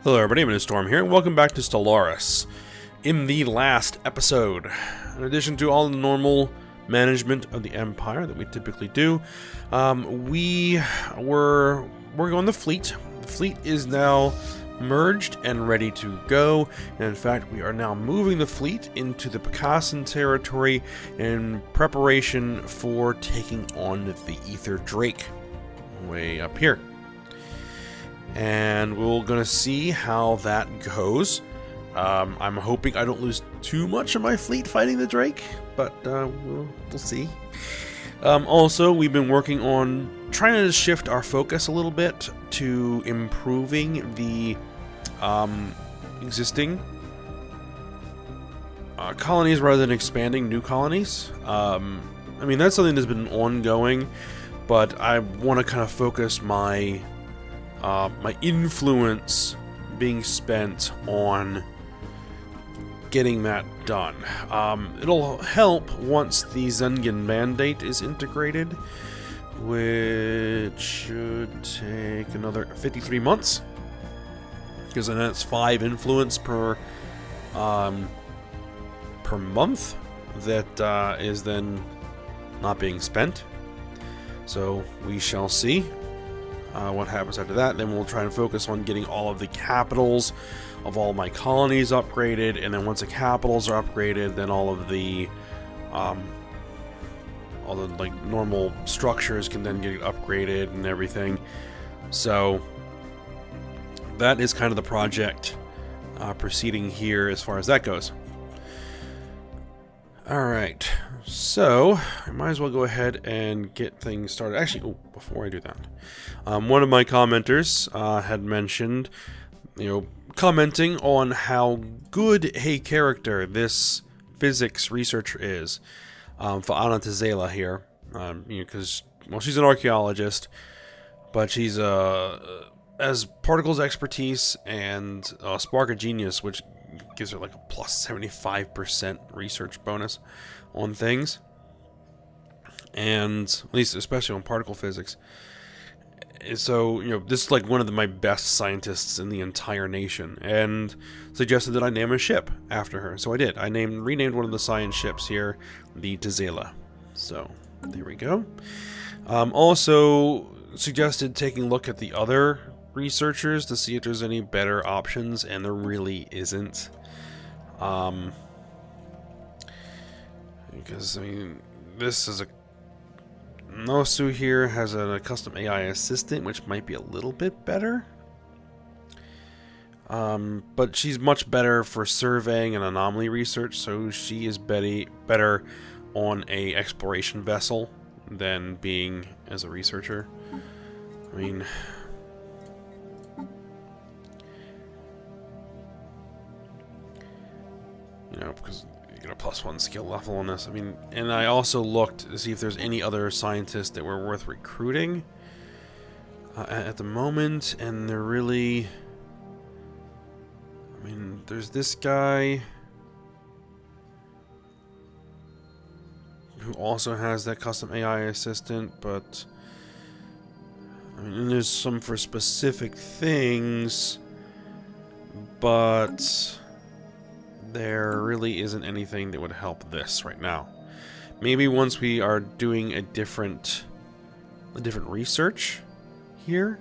Hello everybody, my name is Storm here, and welcome back to Stellaris. In the last episode, in addition to all the normal management of the Empire that we typically do, we're on the fleet. The fleet is now merged and ready to go, and in fact we are now moving the fleet into the Picassan territory in preparation for taking on the Ether Drake way up here. And we're going to see how that goes. I'm hoping I don't lose too much of my fleet fighting the Drake, but we'll see. Also, we've been working on trying to shift our focus a little bit to improving the existing colonies rather than expanding new colonies. I mean, that's something that's been ongoing, but I want to kind of focus my influence being spent on getting that done. It'll help once the Zengan mandate is integrated, which should take another 53 months, because then that's 5 influence per month that is then not being spent. So we shall see what happens after that. Then we'll try and focus on getting all of the capitals of all my colonies upgraded, and then once the capitals are upgraded, then all the like normal structures can then get upgraded and everything. So that is kind of the project proceeding here as far as that goes. Alright, so I might as well go ahead and get things started. Actually, before I do that, one of my commenters had mentioned, commenting on how good a character this physics researcher is, for Anna Tazela here, because, well, she's an archaeologist, but she's has particles expertise and spark of genius, which gives her like a plus 75% research bonus on things, and at least especially on particle physics. So, this is like one of my best scientists in the entire nation, and suggested that I name a ship after her. So I did. I renamed one of the science ships here the Tazela. So there we go. Also suggested taking a look at the other researchers to see if there's any better options, and there really isn't. Because, I mean, this is a Nosu here has a custom AI assistant, which might be a little bit better. But she's much better for surveying and anomaly research, so she is better on a exploration vessel than being as a researcher. I mean, because you get a +1 skill level on this. I mean, and I also looked to see if there's any other scientists that were worth recruiting at the moment, and they're really, I mean, there's this guy who also has that custom AI assistant, but I mean, and there's some for specific things, but there really isn't anything that would help this right now. Maybe once we are doing a different research here,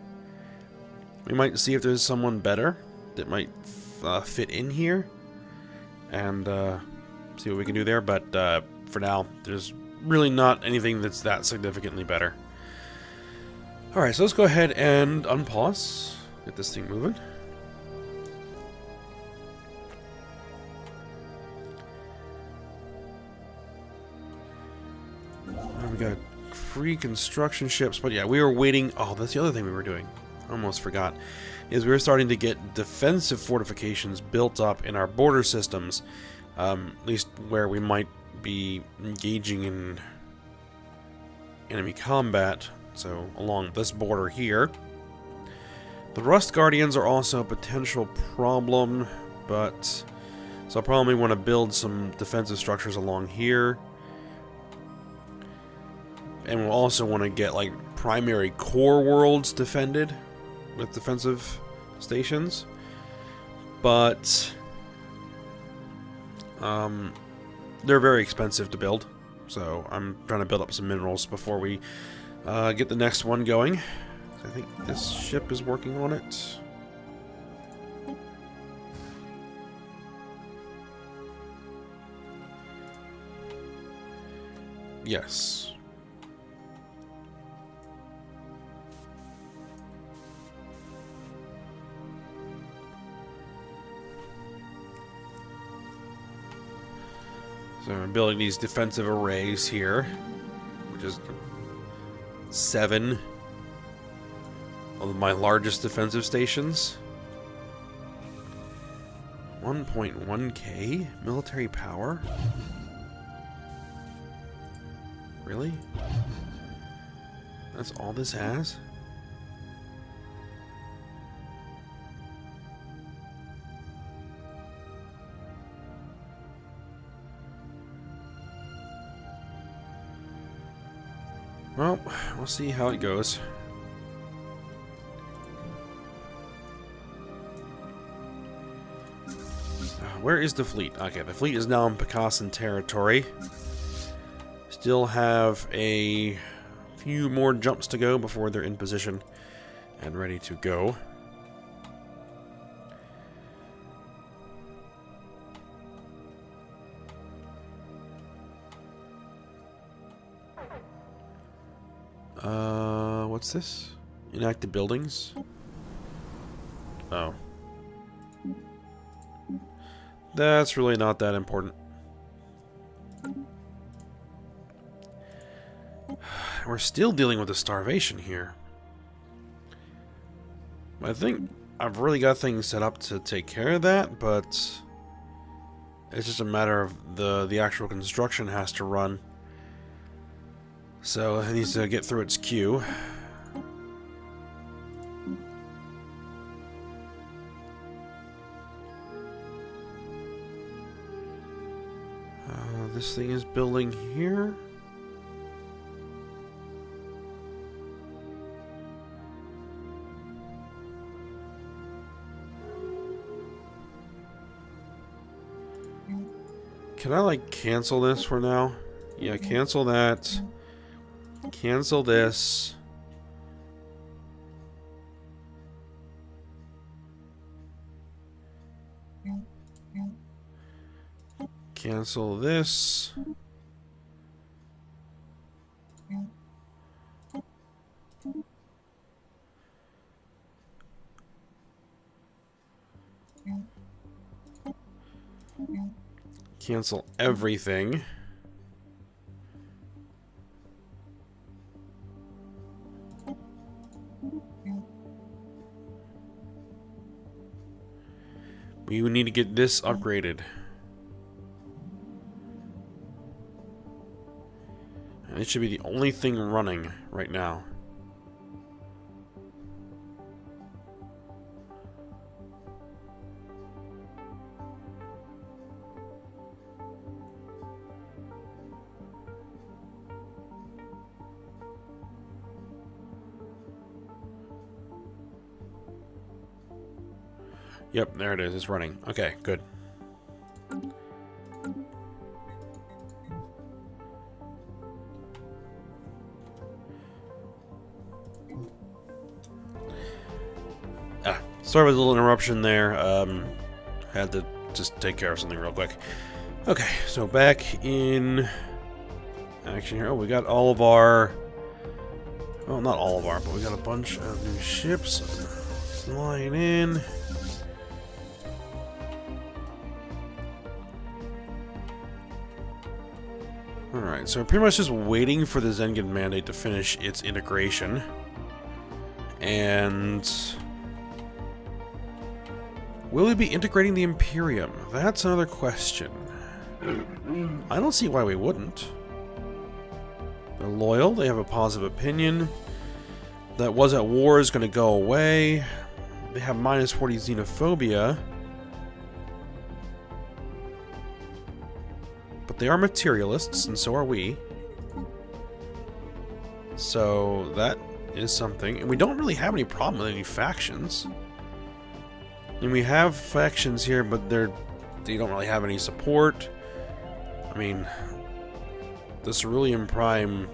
we might see if there's someone better that might fit in here, and see what we can do there. But for now, there's really not anything that's that significantly better. Alright, so let's go ahead and unpause, get this thing moving. We got free construction ships, but yeah, we were waiting. Oh, that's the other thing we were doing. Almost forgot. Is we were starting to get defensive fortifications built up in our border systems, at least where we might be engaging in enemy combat. So along this border here. The Rust Guardians are also a potential problem, but so I'll probably want to build some defensive structures along here. And we'll also want to get like primary core worlds defended with defensive stations. but they're very expensive to build. So I'm trying to build up some minerals before we get the next one going. I think this ship is working on it. Yes. So I'm building these defensive arrays here, which is 7 of my largest defensive stations. 1.1k military power? Really? That's all this has? Well, we'll see how it goes. Where is the fleet? Okay, the fleet is now in Picasso territory. Still have a few more jumps to go before they're in position and ready to go. What's this? Inactive buildings? Oh. That's really not that important. We're still dealing with the starvation here. I think I've really got things set up to take care of that, but it's just a matter of the actual construction has to run. So it needs to get through its queue. This thing is building here. Can I, like, cancel this for now? Yeah, cancel that. Cancel this. Cancel this. Cancel everything. We need to get this upgraded. And it should be the only thing running right now. Yep, there it is. It's running. Okay, good. Sorry about the little interruption there. Had to just take care of something real quick. Okay, so back in action here. Oh, we got all of our... Well, not all of our, but we got a bunch of new ships flying in. Alright, so we're pretty much just waiting for the Zengen Mandate to finish its integration. And... will we be integrating the Imperium? That's another question. I don't see why we wouldn't. They're loyal, they have a positive opinion. That was at war is going to go away. They have minus 40 xenophobia. But they are materialists, and so are we. So that is something. And we don't really have any problem with any factions. And we have factions here, but they don't really have any support. I mean, the Cerulean Prime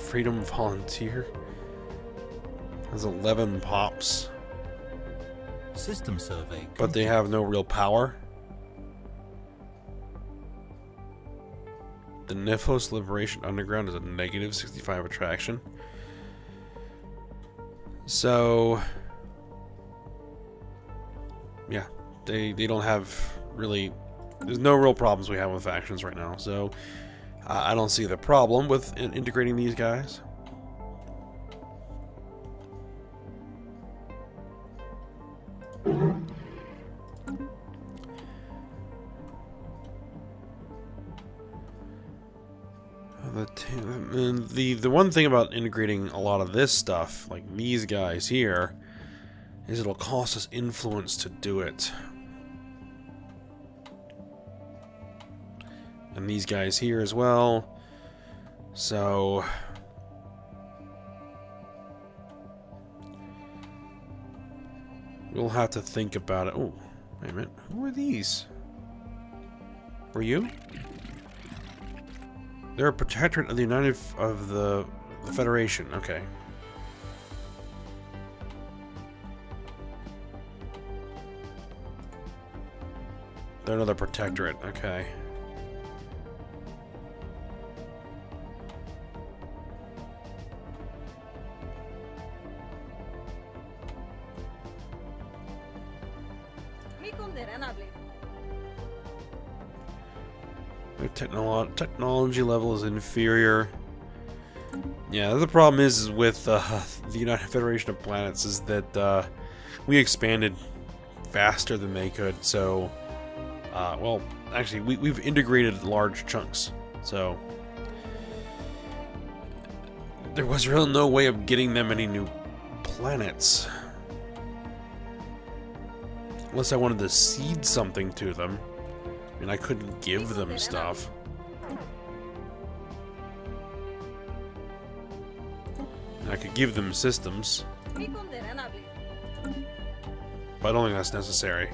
Freedom Volunteer has 11 pops. System survey. But they have no real power. The Nifos Liberation Underground is a negative 65 attraction. So, yeah, they don't have really... There's no real problems we have with factions right now. So, I don't see the problem with integrating these guys. The one thing about integrating a lot of this stuff, like these guys here, is it'll cost us influence to do it. And these guys here as well. So we'll have to think about it. Oh, wait a minute. Who are these? Were you? They're a protectorate of the Federation. Okay. They're another protectorate. Okay. Their technology level is inferior. Yeah, the problem is with the United Federation of Planets is that we expanded faster than they could. So, well, actually, we've integrated large chunks. So, there was really no way of getting them any new planets. Unless I wanted to seed something to them. I mean, I couldn't give them stuff. I could give them systems. But I don't think that's necessary.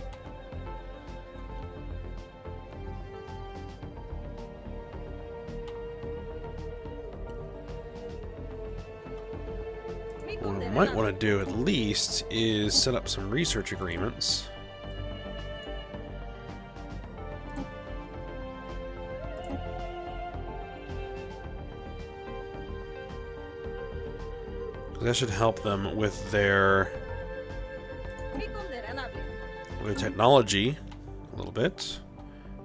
What I might want to do at least is set up some research agreements. That should help them with their technology a little bit.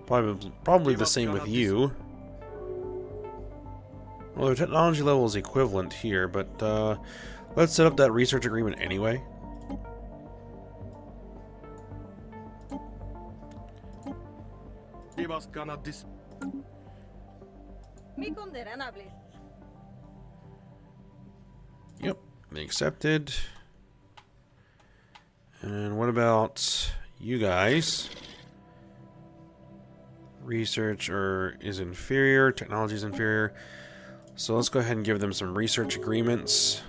Probably the same with you. Well, their technology level is equivalent here, but let's set up that research agreement anyway. Yep, they accepted. And what about you guys? Research is inferior, technology is inferior. So let's go ahead and give them some research agreements.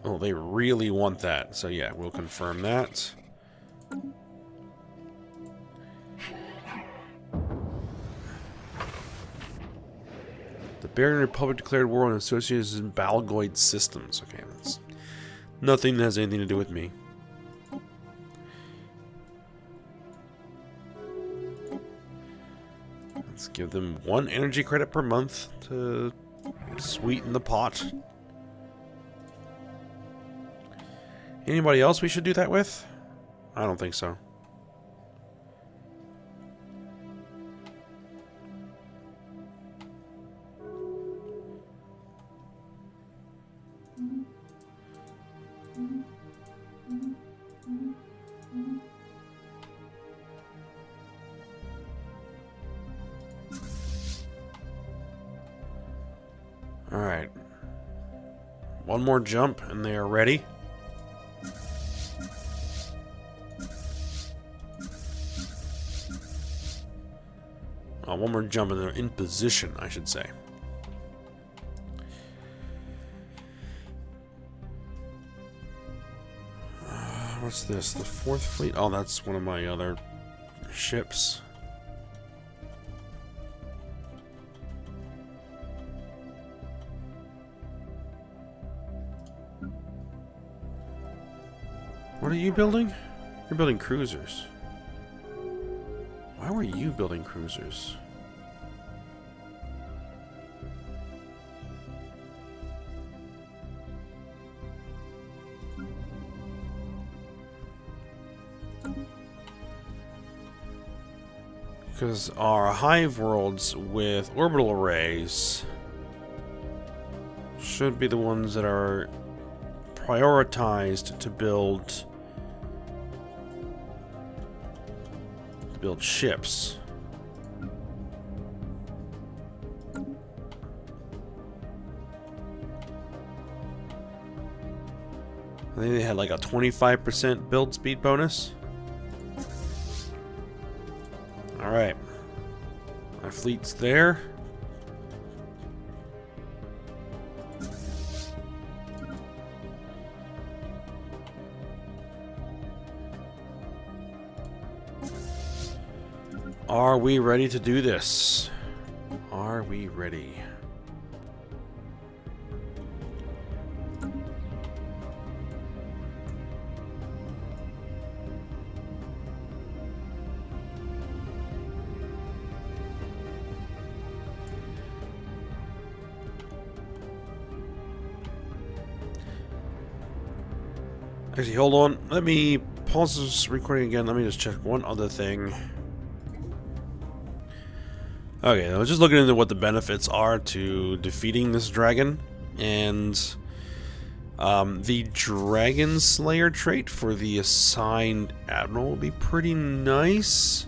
Oh, they really want that. So yeah, we'll confirm that. The Barian Republic declared war on associated Balgoid systems. Okay, that's nothing that has anything to do with me. Let's give them 1 energy credit per month to sweeten the pot. Anybody else we should do that with? I don't think so. Alright. One more jump and they are ready. One more jump and they're in position, I should say. What's this? The 4th Fleet? Oh, that's one of my other ships. What are you building? You're building cruisers. Why were you building cruisers? Because our hive worlds with orbital arrays should be the ones that are prioritized to build ships. I think they had like a 25% build speed bonus. Alright. My fleet's there. Are we ready to do this? Are we ready? Actually, hold on. Let me pause this recording again. Let me just check one other thing. Okay, I was just looking into what the benefits are to defeating this dragon, and the Dragon Slayer trait for the assigned admiral will be pretty nice.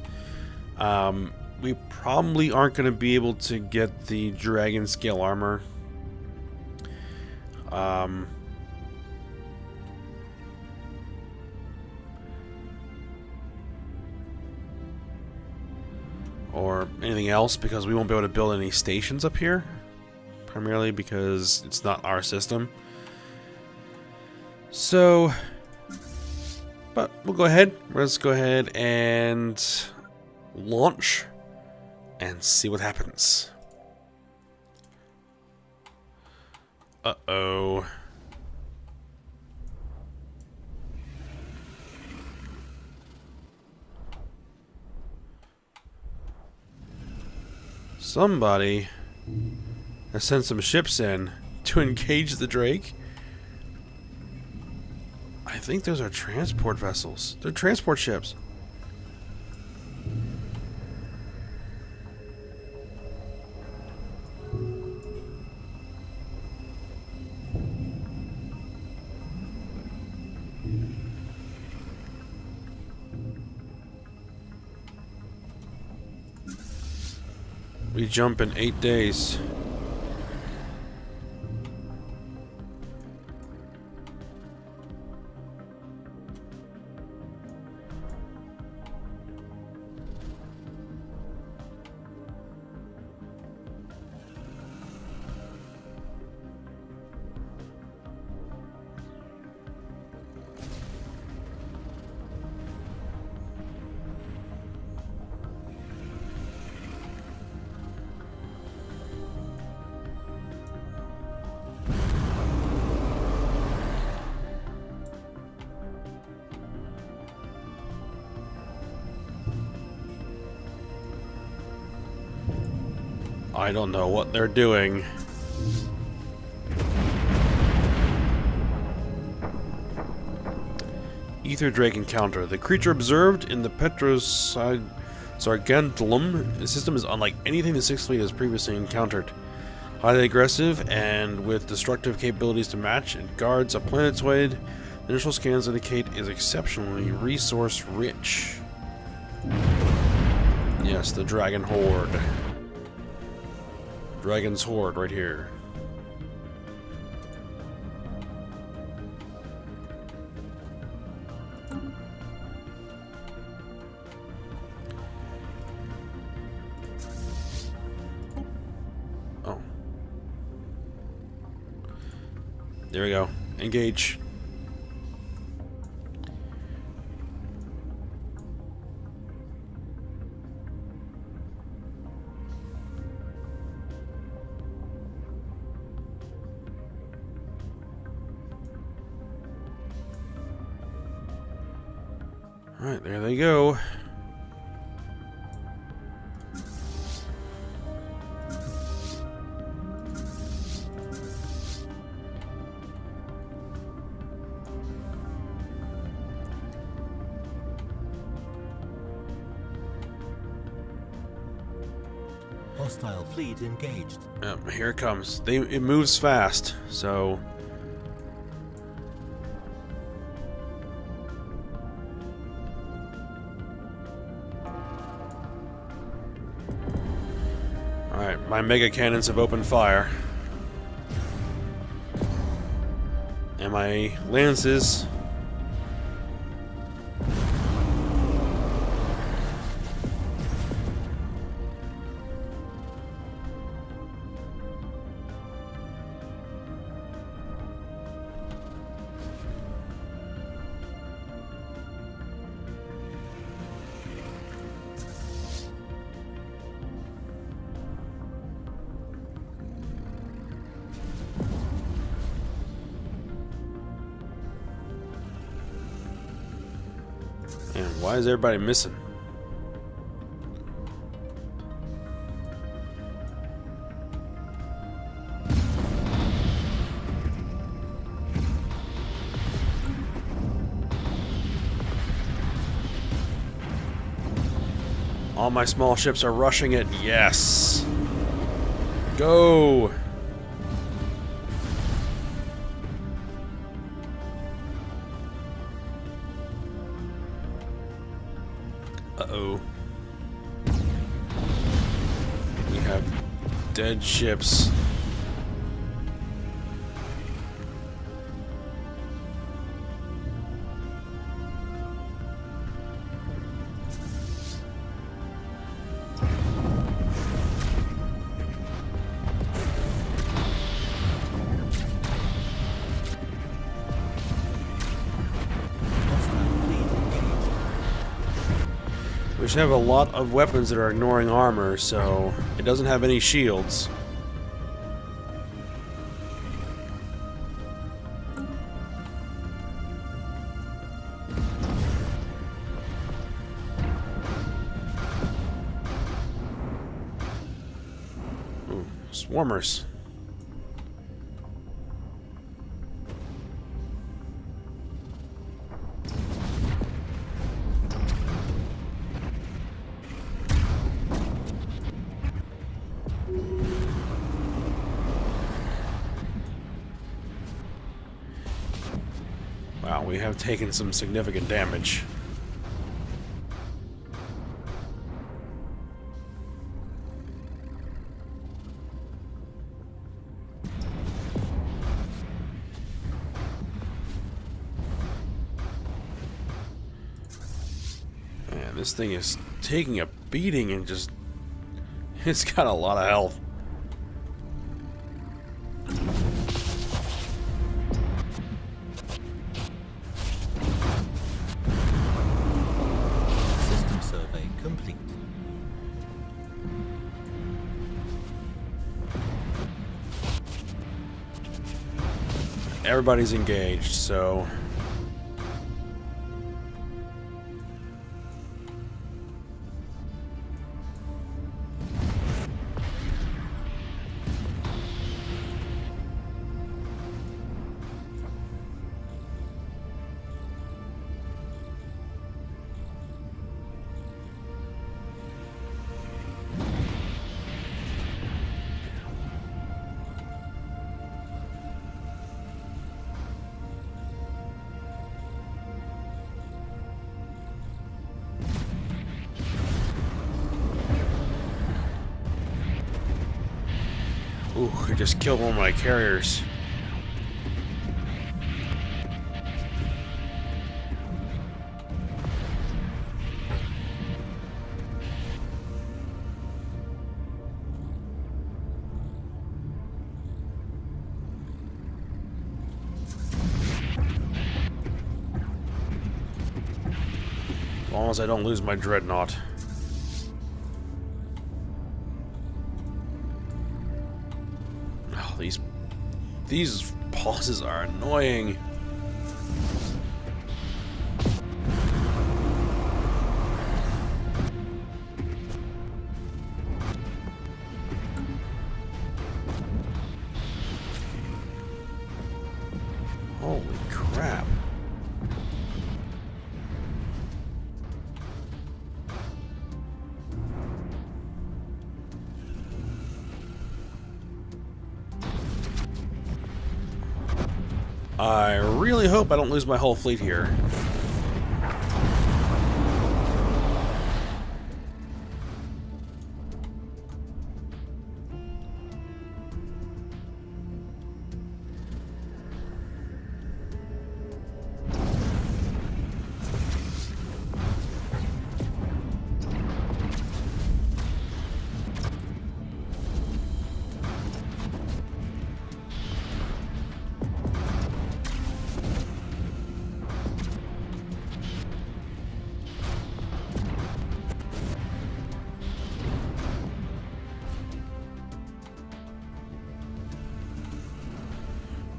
We probably aren't going to be able to get the dragon scale armor. Or anything else, because we won't be able to build any stations up here, primarily because it's not our system. So, but we'll go ahead. Let's go ahead and launch and see what happens. Uh-oh. Somebody has sent some ships in to engage the Drake. I think those are transport vessels. They're transport ships. We jump in 8 days. I don't know what they're doing. Ether Drake encounter. The creature observed in the Sargantalum system is unlike anything the 6th Fleet has previously encountered. Highly aggressive and with destructive capabilities to match, it guards a planetoid. Initial scans indicate is exceptionally resource rich. Yes, the Dragon Horde. Dragon's Horde right here. Oh. There we go. Engage. Alright, there they go. Hostile fleet engaged. Yep, here it comes. It moves fast, so... Alright, my mega cannons have opened fire. And my lances... Man, why is everybody missing? All my small ships are rushing it. Yes. Go. Uh-oh. We have dead ships. We should have a lot of weapons that are ignoring armor, so it doesn't have any shields. Ooh, swarmers. Wow, we have taken some significant damage. Man, this thing is taking a beating and just... It's got a lot of health. Complete. Everybody's engaged, so... Ooh, I just killed one of my carriers. As long as I don't lose my dreadnought. These bosses are annoying. I really hope I don't lose my whole fleet here.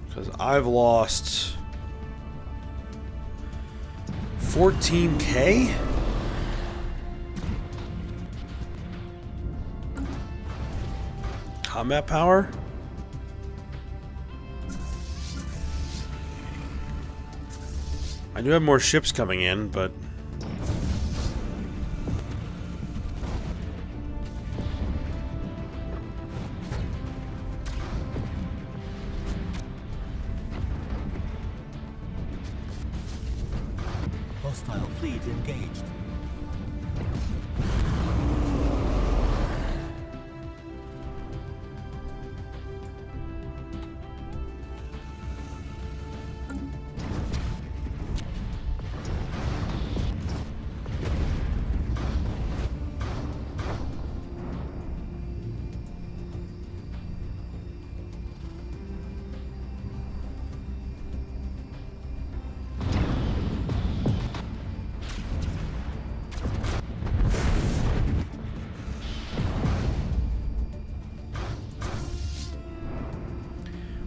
Because I've lost 14K? Combat power? I do have more ships coming in, but... Hostile fleet engaged.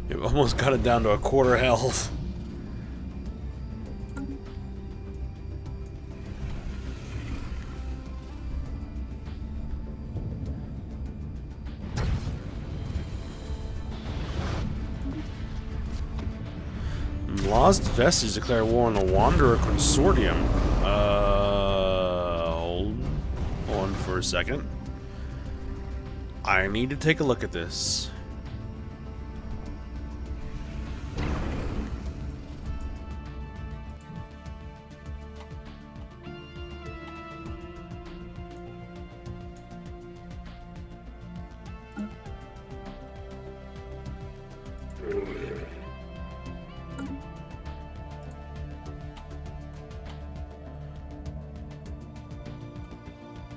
It almost got it down to a quarter health. Lost Vestige declare war on the Wanderer Consortium. Hold on for a second. I need to take a look at this.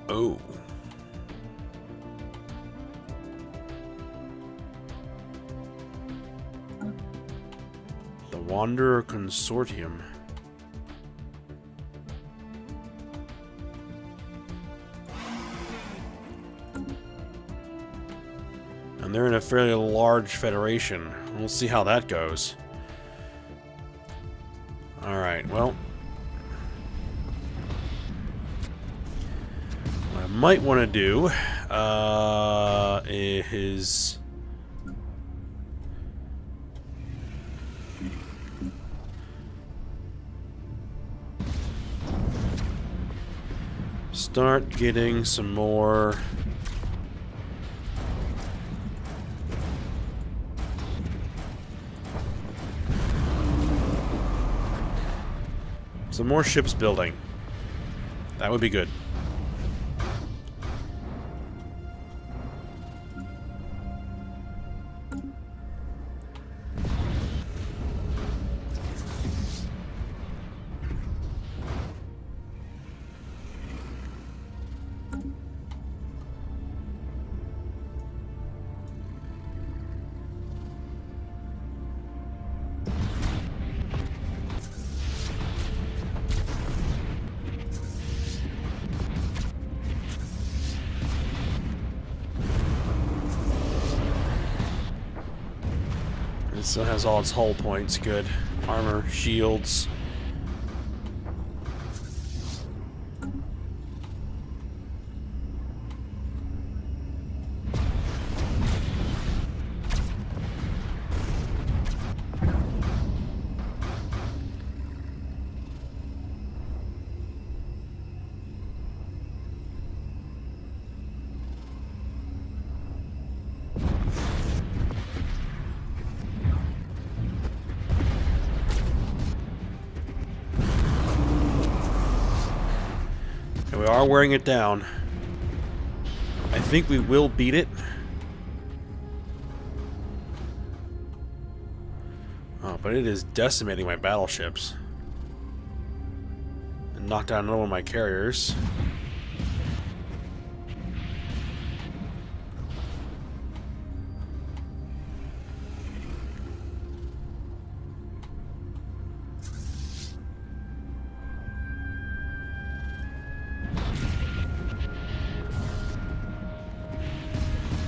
Oh. The Wanderer Consortium. And they're in a fairly large federation. We'll see how that goes. Alright, well. What I might want to do is start getting some more ships building. That would be good. It still has all its hull points. Good. Armor, shields. we are wearing it down. I think we will beat it. Oh, but it is decimating my battleships. And knocked down another one of my carriers.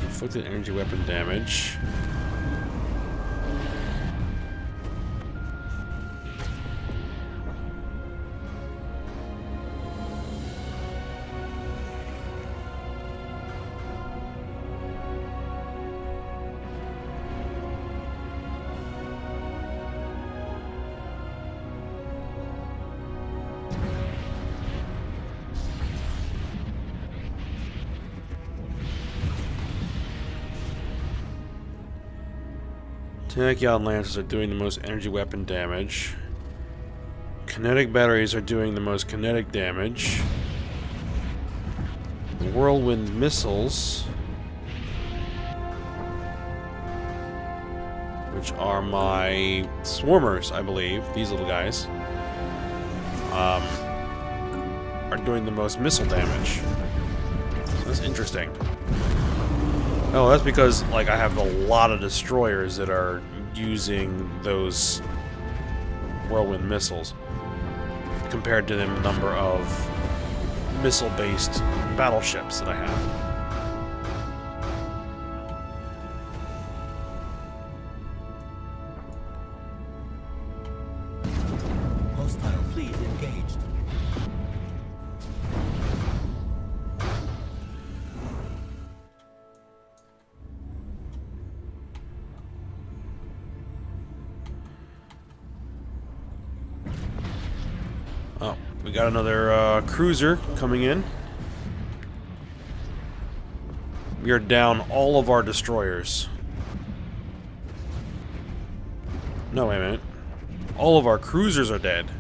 Inflicted energy weapon damage. Kinetic and Lancers are doing the most energy weapon damage. Kinetic batteries are doing the most kinetic damage. The Whirlwind missiles, which are my swarmers, I believe, these little guys, are doing the most missile damage. So that's interesting. Oh, that's because, like, I have a lot of destroyers that are using those Whirlwind missiles compared to the number of missile-based battleships that I have. Hostile fleet engaged. Oh, we got another cruiser coming in. We are down all of our destroyers. No, wait a minute. All of our cruisers are dead.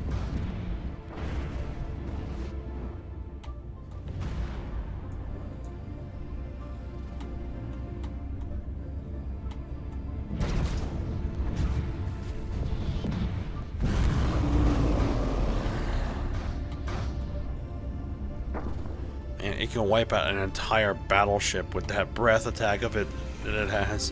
And it can wipe out an entire battleship with that breath attack of it that it has.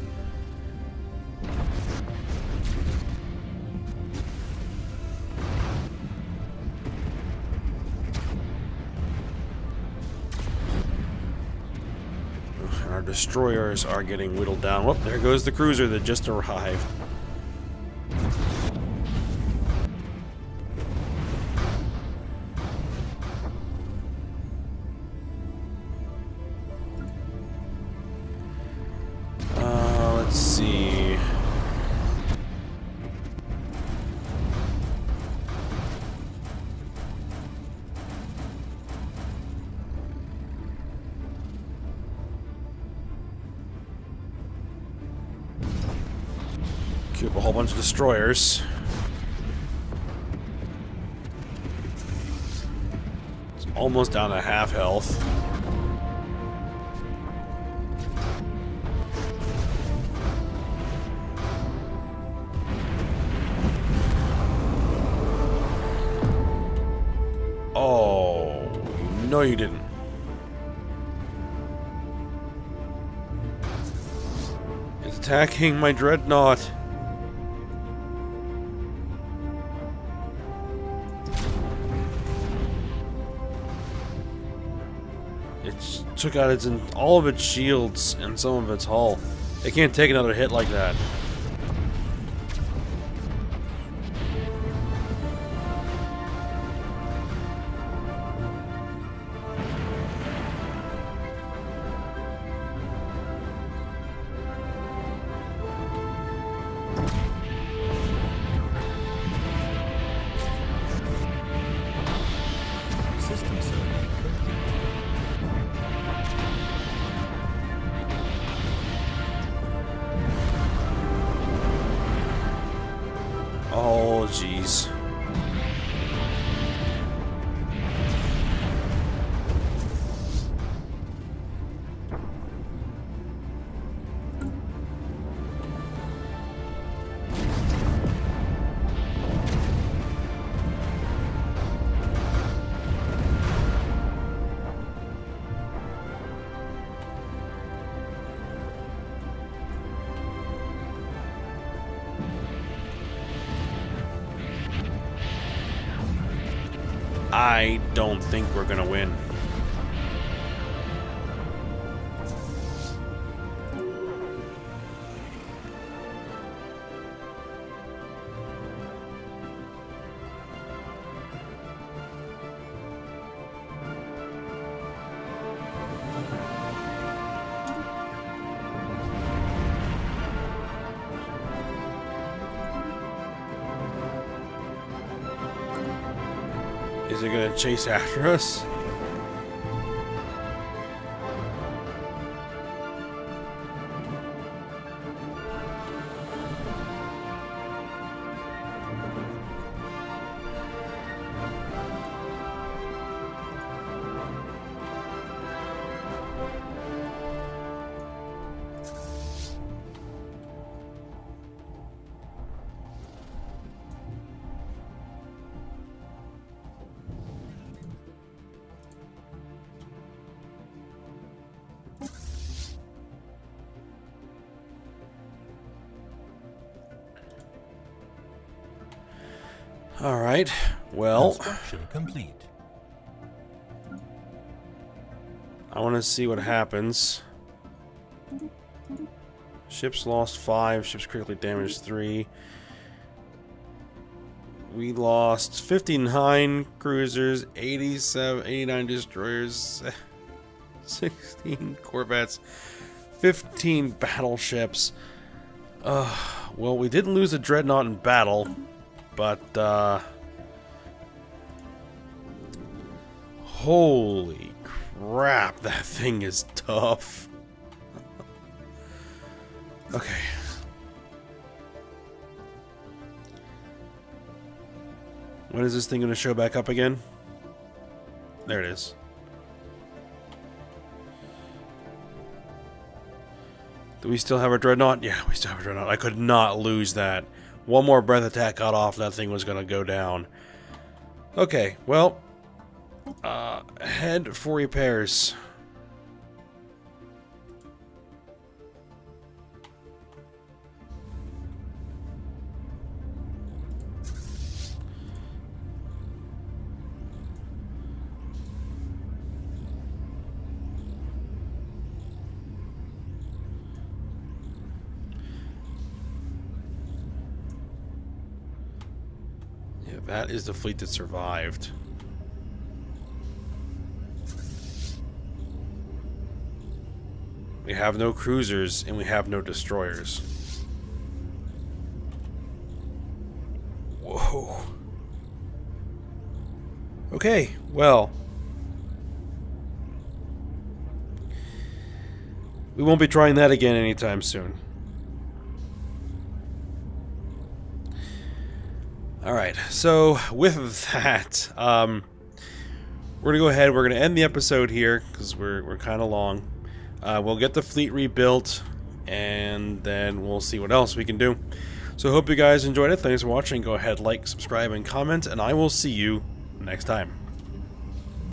And our destroyers are getting whittled down. Whoop, there goes the cruiser that just arrived. Let's see. Queue up a whole bunch of destroyers. It's almost down to half health. Oh, no you didn't. It's attacking my dreadnought. It took out all of its shields and some of its hull. It can't take another hit like that. System survey complete. Oh, jeez. I don't think we're gonna win. Is it gonna chase after us? All right. Well, Construction complete. I want to see what happens. Ships lost 5. Ships critically damaged 3. We lost 59 cruisers, 89 destroyers, 16 corvettes, 15 battleships. Well, we didn't lose a dreadnought in battle, but holy crap, that thing is tough. Okay. When is this thing going to show back up again? There it is. Do we still have a dreadnought? Yeah, we still have a dreadnought. I could not lose that. One more breath attack got off, that thing was going to go down. Okay, well, head for repairs. Yeah, that is the fleet that survived. We have no cruisers, and we have no destroyers. Whoa. Okay, well. We won't be trying that again anytime soon. Alright, so with that, we're going to go ahead, we're going to end the episode here, because we're kind of long. We'll get the fleet rebuilt, and then we'll see what else we can do. So I hope you guys enjoyed it. Thanks for watching. Go ahead, like, subscribe, and comment, and I will see you next time.